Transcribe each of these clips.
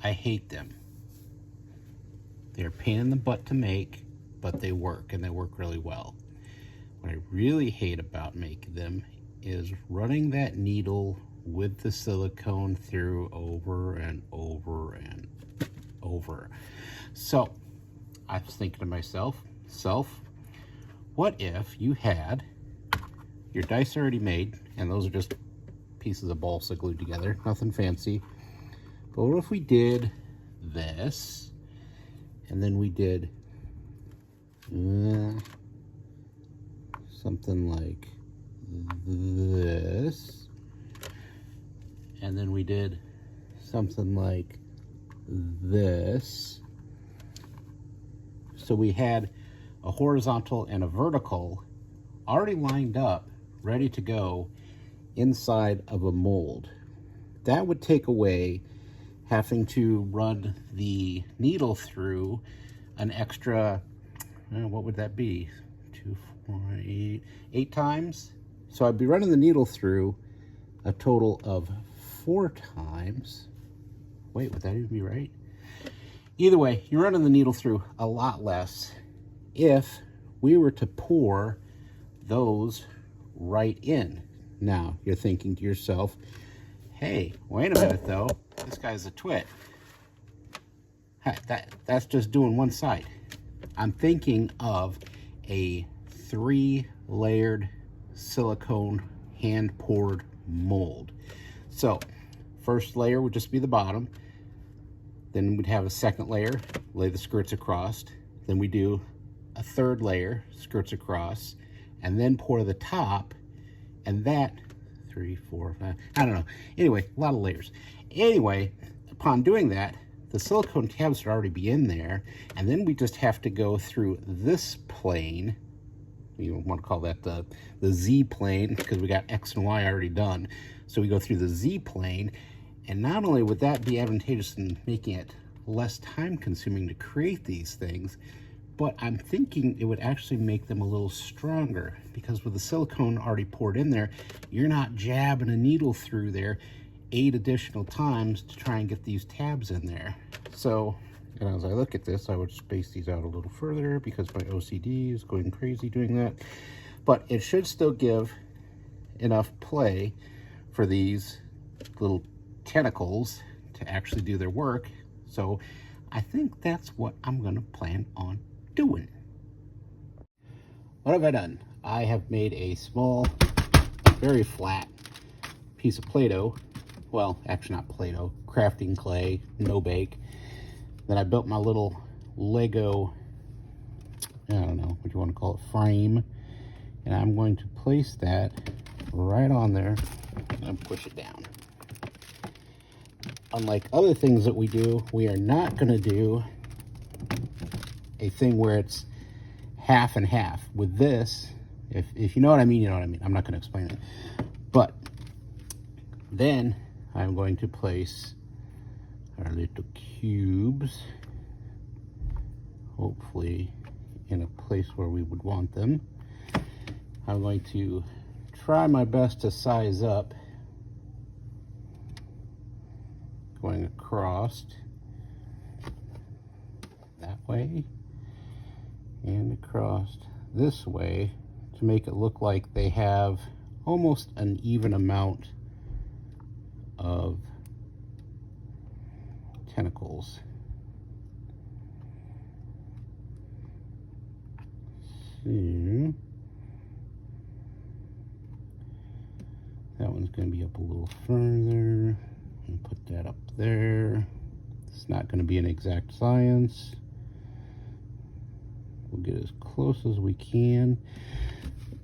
I hate them. They're a pain in the butt to make, but they work, and they work really well. What I really hate about making them is running that needle with the silicone through over and over and over. So I was thinking to myself, what if you had your dice already made, and those are just pieces of balsa glued together, nothing fancy. But what if we did this, and then we did something like this, and then we did something like this. So we had a horizontal and a vertical already lined up, ready to go inside of a mold. That would take away having to run the needle through an extra, what would that be? 2, 4, 8 times. So I'd be running the needle through a total of 4 times. Wait, would that even be right? Either way, you're running the needle through a lot less if we were to pour those right in. Now, you're thinking to yourself, hey, wait a minute though, this guy's a twit. That's just doing one side. I'm thinking of a 3-layered silicone hand-poured mold. So, first layer would just be the bottom. Then we'd have a second layer, lay the skirts across. Then we do a third layer, skirts across, and then pour the top, and that 3, 4, 5, I don't know. Anyway, a lot of layers. Anyway, upon doing that, the silicone tabs would already be in there, and then we just have to go through this plane. You want to call that the Z plane, because we got X and Y already done. So we go through the Z plane, and not only would that be advantageous in making it less time consuming to create these things, but I'm thinking it would actually make them a little stronger, because with the silicone already poured in there, you're not jabbing a needle through there 8 additional times to try and get these tabs in there. So, and as I look at this, I would space these out a little further because my OCD is going crazy doing that. But it should still give enough play for these little tentacles to actually do their work. So I think that's what I'm gonna plan on doing. What have I done? I have made a small, very flat piece of Play-Doh. Well, actually not Play-Doh, crafting clay, no bake. Then I built my little Lego, I don't know what you want to call it, frame. And I'm going to place that right on there and push it down. Unlike other things that we do, we are not going to do a thing where it's half and half. With this, if you know what I mean, you know what I mean. I'm not going to explain it. But then I'm going to place our little cubes, hopefully in a place where we would want them. I'm going to try my best to size up, going across that way and across this way to make it look like they have almost an even amount of tentacles. So that one's going to be up a little further, and put that up there. It's not going to be an exact science. We'll get as close as we can.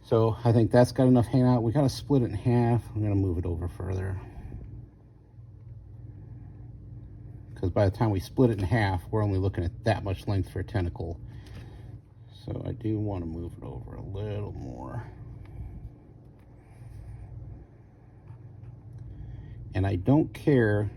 So I think that's got enough hanging out. We got to split it in half. I'm going to move it over further, because by the time we split it in half, we're only looking at that much length for a tentacle. So I do want to move it over a little more. And I don't care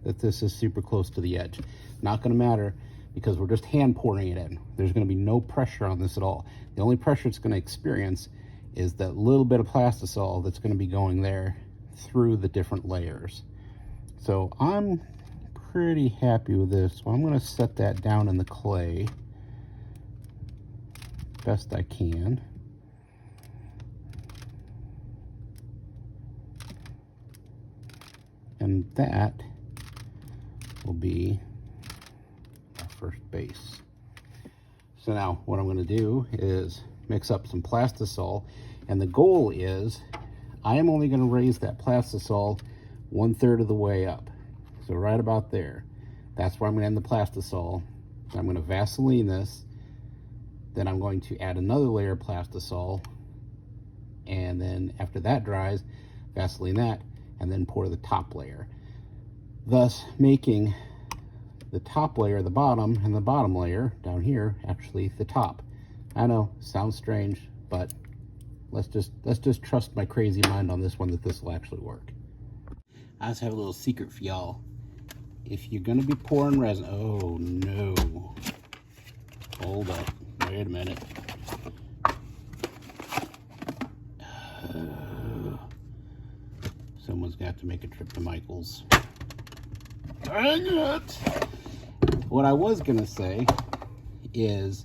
that this is super close to the edge. Not going to matter, because we're just hand pouring it in. There's going to be no pressure on this at all. The only pressure it's going to experience is that little bit of plastisol that's going to be going there through the different layers. So I'm pretty happy with this. So I'm going to set that down in the clay best I can. And that will be our first base. So now what I'm going to do is mix up some plastisol, and the goal is I am only going to raise that plastisol 1/3 of the way up. So right about there. That's where I'm going to end the plastisol. So I'm going to Vaseline this. Then I'm going to add another layer of plastisol. And then after that dries, Vaseline that, and then pour the top layer. Thus making the top layer the bottom, and the bottom layer down here actually the top. I know, sounds strange, but let's just trust my crazy mind on this one that this will actually work. I just have a little secret for y'all. If you're gonna be pouring resin, oh no, hold up, wait a minute. Someone's got to make a trip to Michael's. Dang it! What I was gonna say is,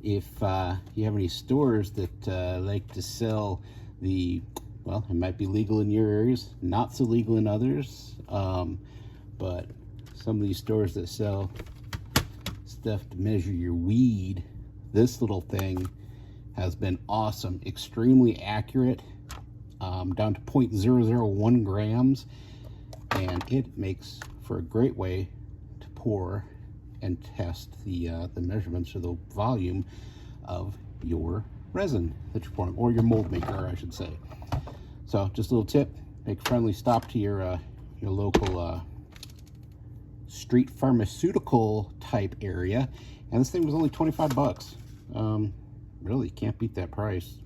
if you have any stores that like to sell the, well, it might be legal in your areas, not so legal in others, but some of these stores that sell stuff to measure your weed, this little thing has been awesome, extremely accurate, down to 0.001 grams, and it makes for a great way to pour and test the measurements, or the volume of your resin that you're pouring, or your mold maker, I should say. So just a little tip, make a friendly stop to your local street pharmaceutical type area, and this thing was only 25 bucks. Really can't beat that price.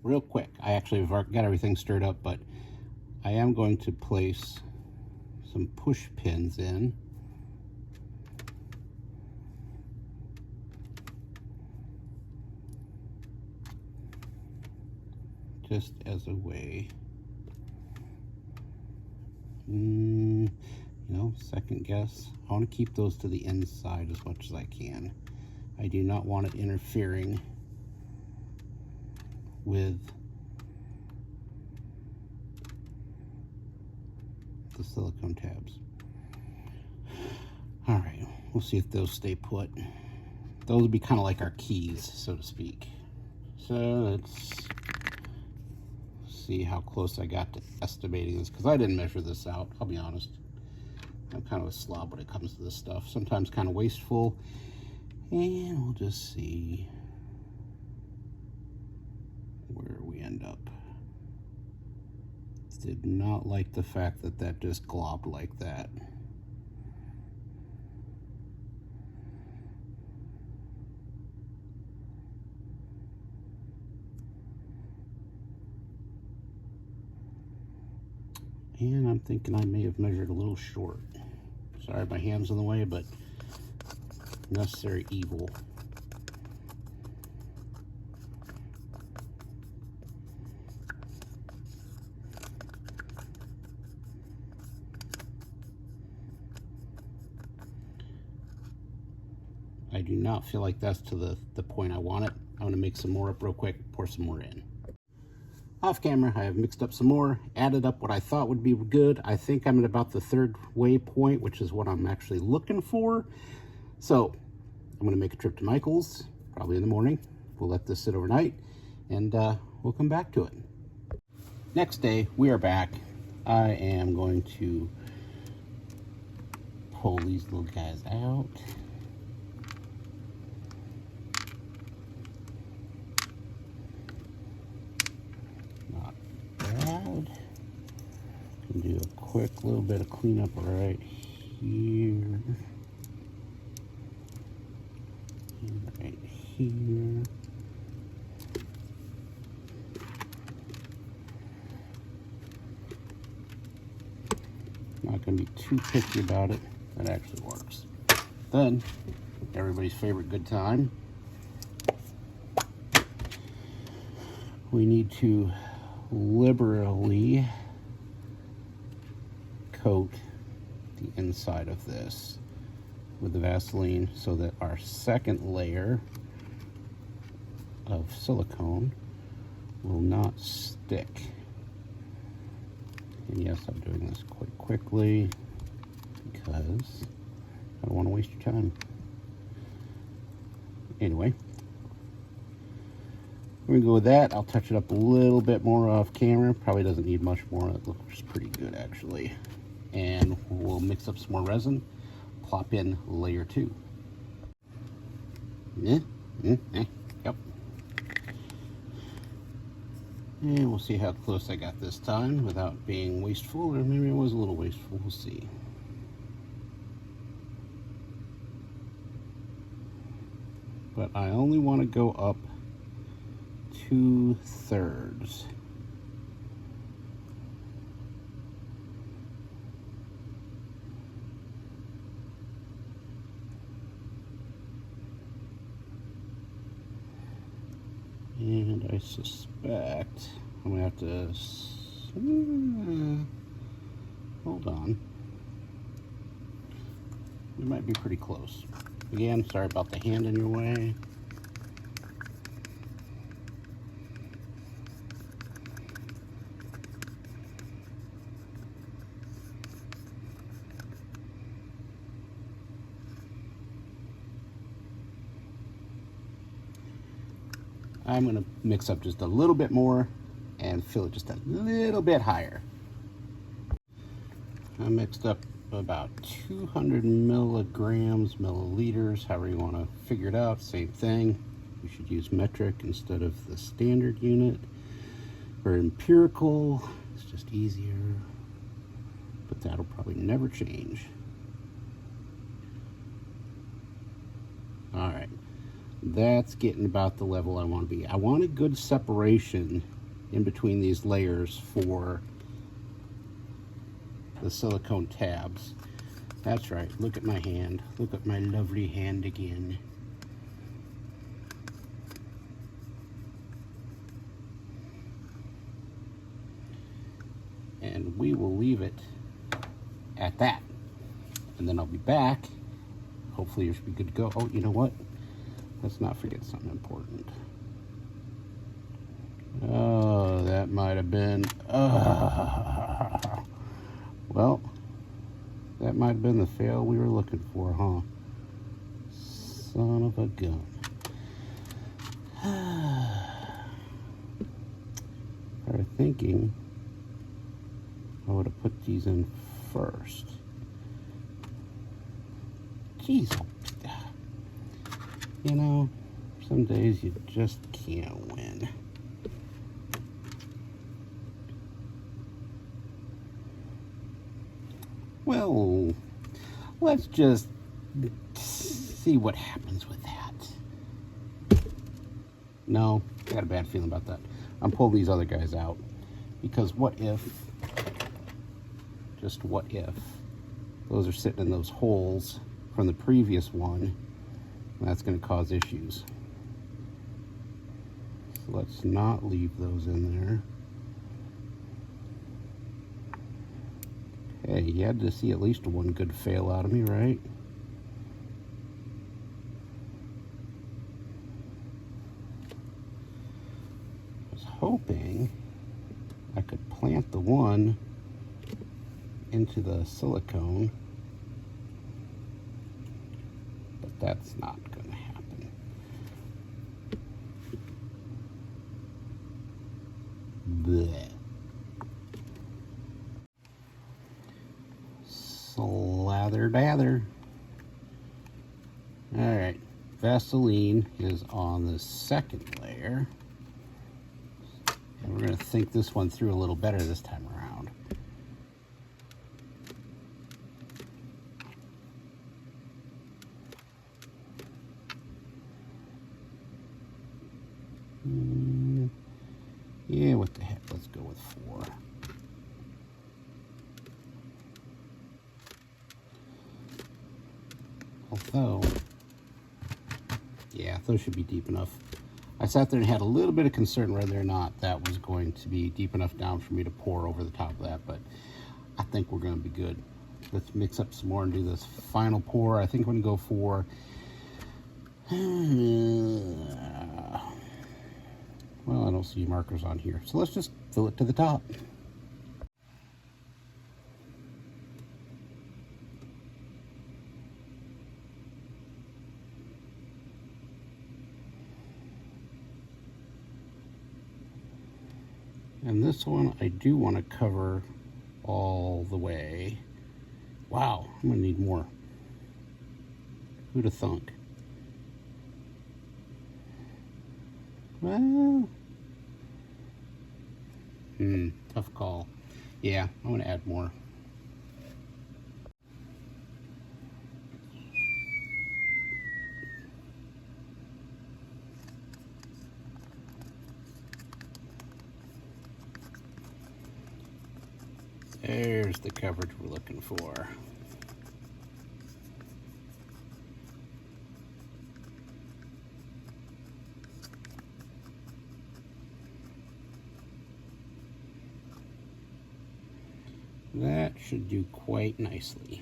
Real quick, I actually have got everything stirred up, but I am going to place some push pins in. Just as a way, you know, second guess. I want to keep those to the inside as much as I can. I do not want it interfering with the silicone tabs. All right, we'll see if those stay put. Those would be kind of like our keys, so to speak. So let's see how close I got to estimating this, because I didn't measure this out, I'll be honest. I'm kind of a slob when it comes to this stuff, sometimes kind of wasteful, and we'll just see where we end up. Did not like the fact that that just globbed like that. And I'm thinking I may have measured a little short. Sorry, my hand's in the way, but necessary evil. I do not feel like that's to the point I want it. I'm gonna make some more up real quick, pour some more in. Off camera, I have mixed up some more, added up what I thought would be good. I think I'm at about the third way point, which is what I'm actually looking for. So I'm gonna make a trip to Michael's, probably in the morning. We'll let this sit overnight, and we'll come back to it. Next day, we are back. I am going to pull these little guys out. Do a quick little bit of cleanup right here, and right here. Not going to be too picky about it. That actually works. Then, everybody's favorite good time. We need to liberally coat the inside of this with the Vaseline so that our second layer of silicone will not stick. And yes, I'm doing this quite quickly because I don't want to waste your time. Anyway, we're gonna go with that. I'll touch it up a little bit more off camera. Probably doesn't need much more. It looks pretty good actually. And we'll mix up some more resin, plop in layer 2. Yep. And we'll see how close I got this time without being wasteful, or maybe it was a little wasteful. We'll see. But I only want to go up 2/3. And I suspect I'm gonna have to hold on. We might be pretty close. Again, sorry about the hand in your way. I'm going to mix up just a little bit more and fill it just a little bit higher. I mixed up about 200 milliliters, however you want to figure it out, same thing. You should use metric instead of the standard unit. For empirical, it's just easier, but that'll probably never change. All right. That's getting about the level I want to be. I want a good separation in between these layers for the silicone tabs. That's right. Look at my hand. Look at my lovely hand again. And we will leave it at that. And then I'll be back. Hopefully it should be good to go. Oh, you know what? Let's not forget something important. Oh, that might have been... well, that might have been the fail we were looking for, huh? Son of a gun. I was thinking I would have put these in first. Jeez, you know, some days you just can't win. Well, let's just see what happens with that. No, I got a bad feeling about that. I'm pulling these other guys out because what if, just what if, those are sitting in those holes from the previous one. That's going to cause issues. So let's not leave those in there. Hey, you had to see at least one good fail out of me, right? I was hoping I could plant the one into the silicone, but that's not going to happen. Blech. Slather dather. Alright, Vaseline is on the second layer. And we're going to think this one through a little better this time around. Yeah, what the heck, let's go with 4. Although, yeah, those should be deep enough. I sat there and had a little bit of concern whether or not that was going to be deep enough down for me to pour over the top of that, but I think think we're going to be good. Let's mix up some more and do this final pour. I think I'm going to go for well, I don't see markers on here, so let's just fill it to the top. And this one I do want to cover all the way. Wow, I'm gonna need more. Who'd have thunk? Well, tough call. Yeah, I'm gonna add more. There's the coverage we're looking for. That should do quite nicely.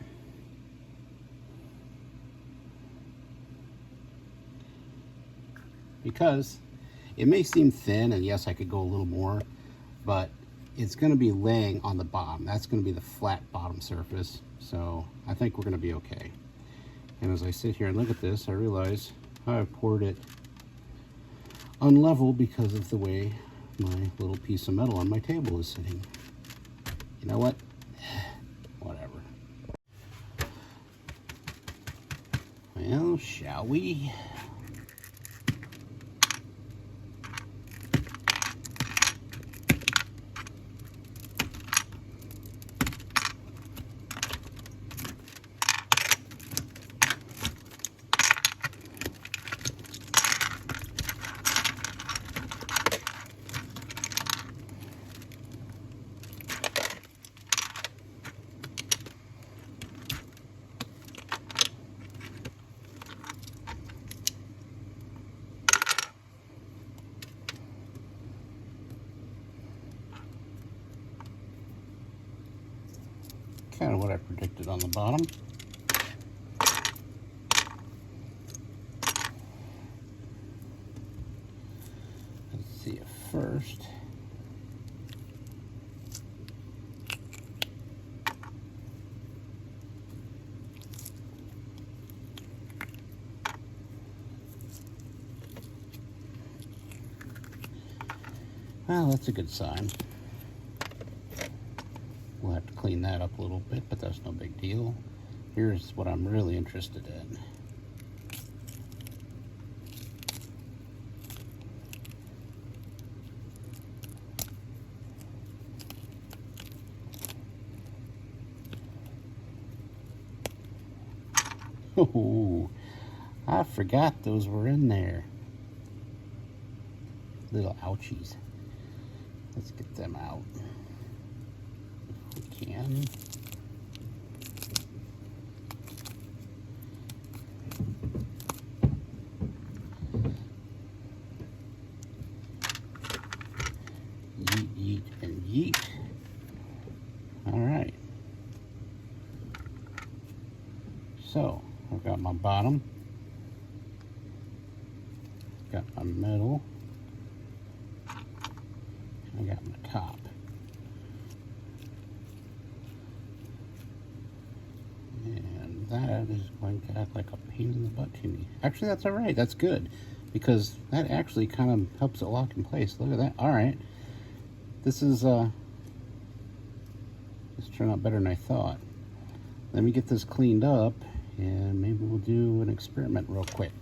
Because it may seem thin, and yes, I could go a little more, but it's going to be laying on the bottom. That's going to be the flat bottom surface, so I think we're going to be okay. And as I sit here and look at this, I realize I've poured it unlevel because of the way my little piece of metal on my table is sitting. You know what? Whatever. Well, shall we? Kind of what I predicted on the bottom. Let's see it first. Well, that's a good sign. We'll have to clean that up a little bit, but that's no big deal. Here's what I'm really interested in. Oh, I forgot those were in there. Little ouchies. Let's get them out. Can. Yeet, yeet, and yeet. All right. So I've got my bottom, got my middle, I got my top. And that is going to act like a pain in the butt to me. Actually, that's all right. That's good, because that actually kind of helps it lock in place. Look at that. All right. This is, this turned out better than I thought. Let me get this cleaned up, and maybe we'll do an experiment real quick.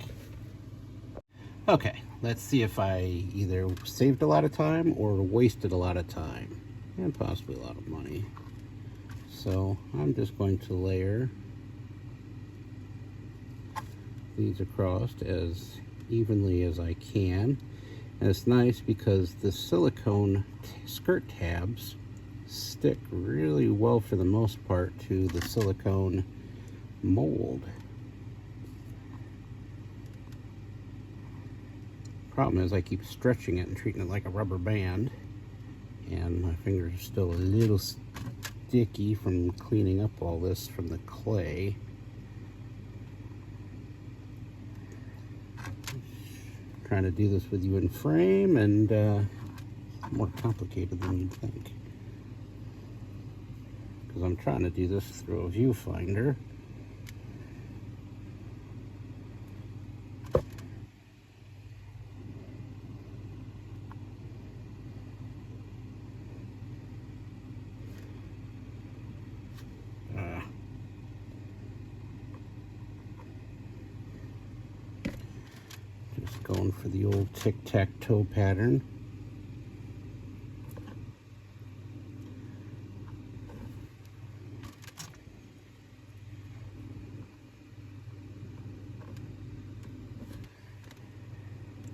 Okay, let's see if I either saved a lot of time or wasted a lot of time, and possibly a lot of money. So I'm just going to layer these across as evenly as I can. And it's nice because the silicone skirt tabs stick really well for the most part to the silicone mold. Problem is I keep stretching it and treating it like a rubber band, and my fingers are still a little sticky from cleaning up all this from the clay. Trying to do this with you in frame, and more complicated than you'd think, because I'm trying to do this through a viewfinder. Just going for the old tic-tac-toe pattern.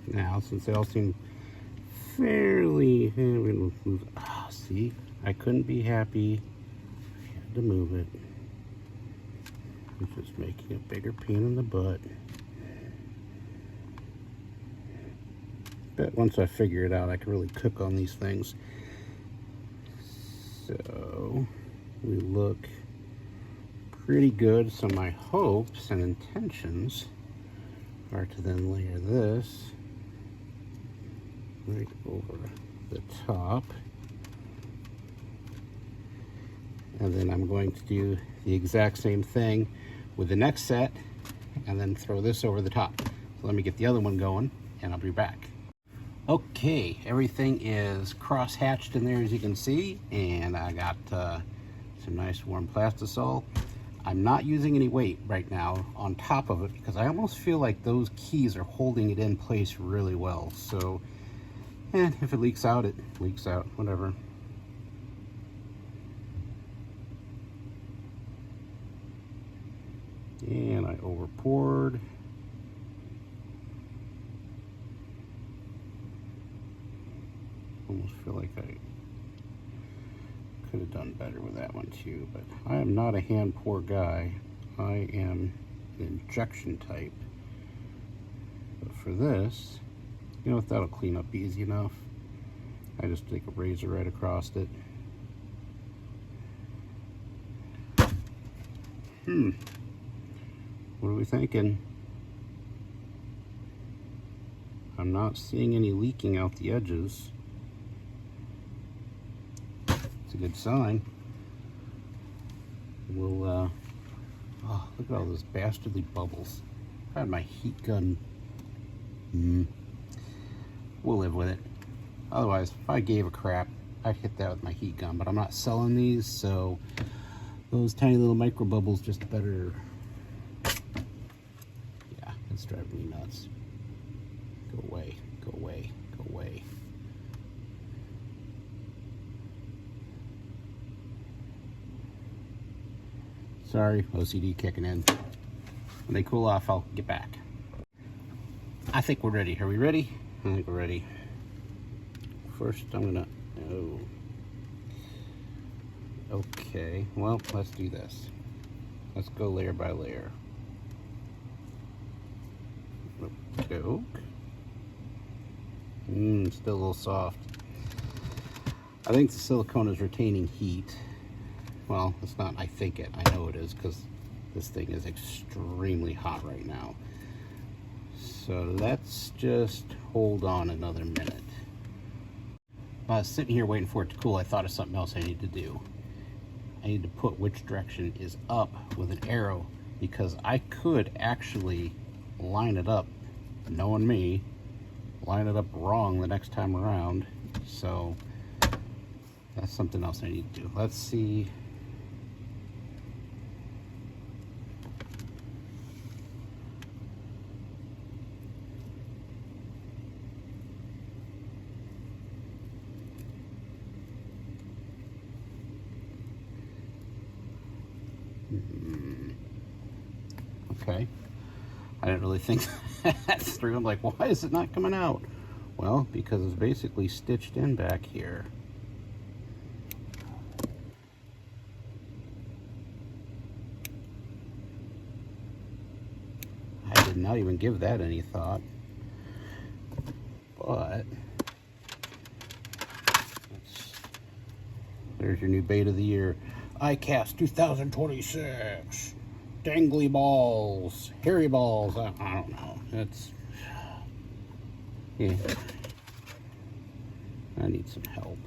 Now, since they all seem fairly, we're gonna move. Ah, see, I couldn't be happy. I had to move it. It's just making a bigger pain in the butt. But once I figure it out, I can really cook on these things. So we look pretty good. So my hopes and intentions are to then layer this right over the top, and then I'm going to do the exact same thing with the next set and then throw this over the top. So let me get the other one going and I'll be back. Okay, everything is cross hatched in there, as you can see, and I got some nice warm plastisol. I'm not using any weight right now on top of it because I almost feel like those keys are holding it in place really well. So, and if it leaks out, it leaks out, whatever. And I over poured. Almost feel like I could have done better with that one too, but I am not a hand pour guy. I am an injection type. But for this, you know what, that'll clean up easy enough. I just take a razor right across it. What are we thinking? I'm not seeing any leaking out the edges. It's a good sign. We'll, oh, look at all those bastardly bubbles. I had my heat gun. We'll live with it. Otherwise, if I gave a crap, I'd hit that with my heat gun, but I'm not selling these, so those tiny little micro bubbles just better. Yeah, it's driving me nuts. Go away, go away, go away. Sorry, OCD kicking in. When they cool off, I'll get back. I think we're ready. Are we ready? I think we're ready. First, I'm gonna, oh. Okay, well, let's do this. Let's go layer by layer. Still a little soft. I think the silicone is retaining heat. Well, it's not, I think it. I know it is, because this thing is extremely hot right now. So let's just hold on another minute. While I was sitting here waiting for it to cool, I thought of something else I need to do. I need to put which direction is up with an arrow, because I could actually line it up, knowing me, line it up wrong the next time around. So that's something else I need to do. Let's see. Okay, I didn't really think that through. I'm like, why is it not coming out? Well, because it's basically stitched in back here. I did not even give that any thought, but There's your new bait of the year. ICAST 2026. Dangly balls. Hairy balls. I don't know. It's... yeah. I need some help.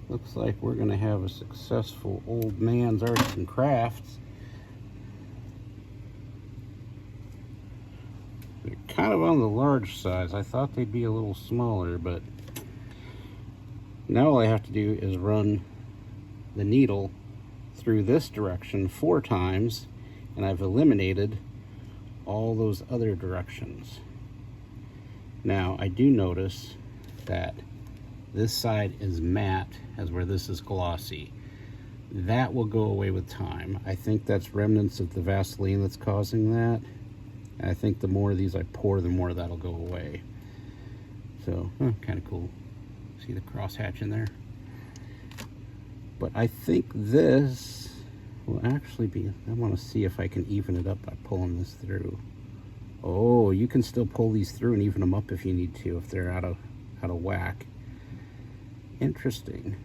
Looks like we're going to have a successful old man's arts and crafts. They're kind of on the large size. I thought they'd be a little smaller, but now all I have to do is run the needle through this direction 4 times, and I've eliminated all those other directions. Now, I do notice that this side is matte, as where this is glossy. That will go away with time. I think that's remnants of the Vaseline that's causing that. And I think the more of these I pour, the more that'll go away. So, kind of cool. See the crosshatch in there? But I think this will actually be, I want to see if I can even it up by pulling this through. Oh, you can still pull these through and even them up if you need to, if they're out of whack. Interesting.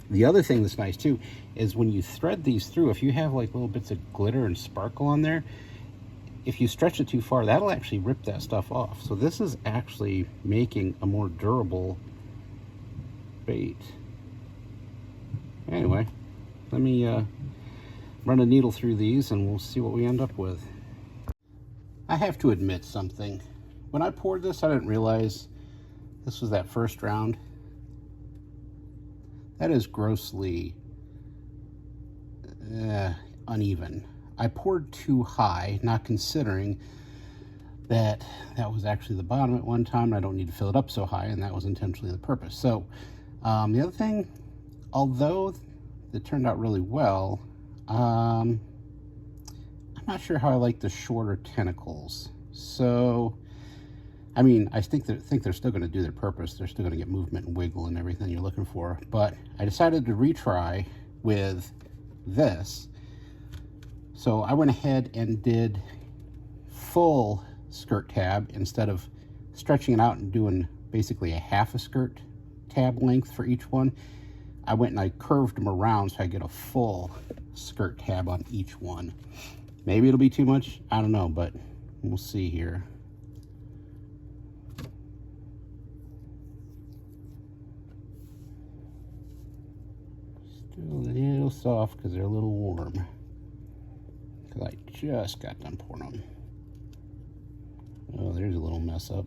The other thing that's nice too is when you thread these through, if you have like little bits of glitter and sparkle on there, if you stretch it too far, that'll actually rip that stuff off. So this is actually making a more durable bait. Anyway, let me run a needle through these and we'll see what we end up with. I have to admit something. When I poured this, I didn't realize this was that first round. That is grossly uneven. I poured too high, not considering that that was actually the bottom at one time. I don't need to fill it up so high, and that was intentionally the purpose. So the other thing, although it turned out really well, I'm not sure how I like the shorter tentacles. So, I mean, I think they're still going to do their purpose. They're still going to get movement and wiggle and everything you're looking for. But I decided to retry with this. So I went ahead and did full skirt tab instead of stretching it out and doing basically a half a skirt tab length for each one. I went and I curved them around so I get a full skirt tab on each one. Maybe it'll be too much, I don't know, but we'll see here. Still a little soft because they're a little warm. Because I just got done pouring them. Oh, there's a little mess up.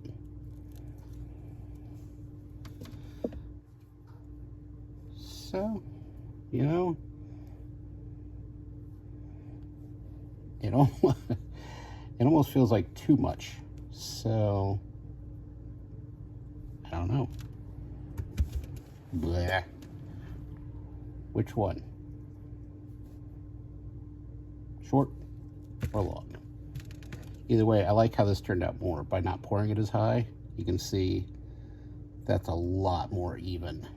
So, you know, it almost feels like too much. So, I don't know. Blah. Which one? Short or long? Either way, I like how this turned out more. By not pouring it as high, you can see that's a lot more even.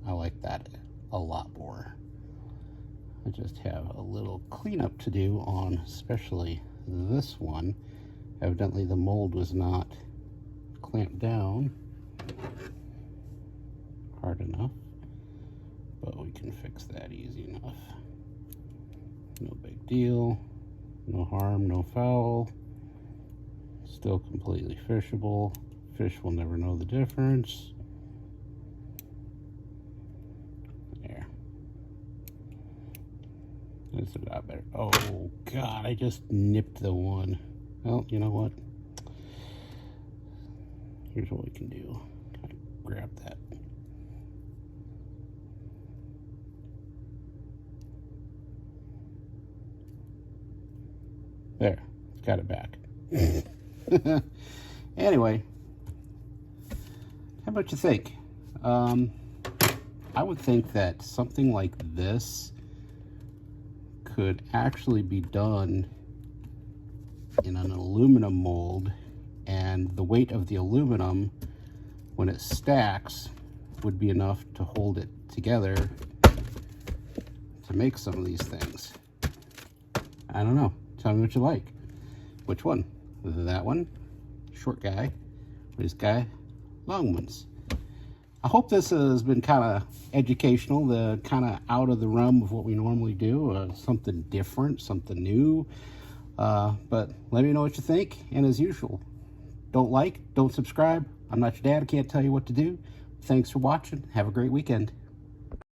I like that a lot more. I just have a little cleanup to do on especially this one. Evidently the mold was not clamped down hard enough, but we can fix that easy enough. No big deal, no harm, no foul. Still completely fishable. Fish will never know the difference. There. That's a lot better. Oh God, I just nipped the one. Well, you know what? Here's what we can do. Kind of grab that. There, got it back. Anyway, how about you think? I would think that something like this could actually be done in an aluminum mold, and the weight of the aluminum, when it stacks, would be enough to hold it together to make some of these things. I don't know. Tell me what you like. Which one? That one, short guy, or this guy, long ones. I hope this has been kind of educational, kind of out of the realm of what we normally do, something different, something new. But let me know what you think, and as usual, don't subscribe. I'm not your dad, I can't tell you what to do. Thanks for watching. Have a great weekend.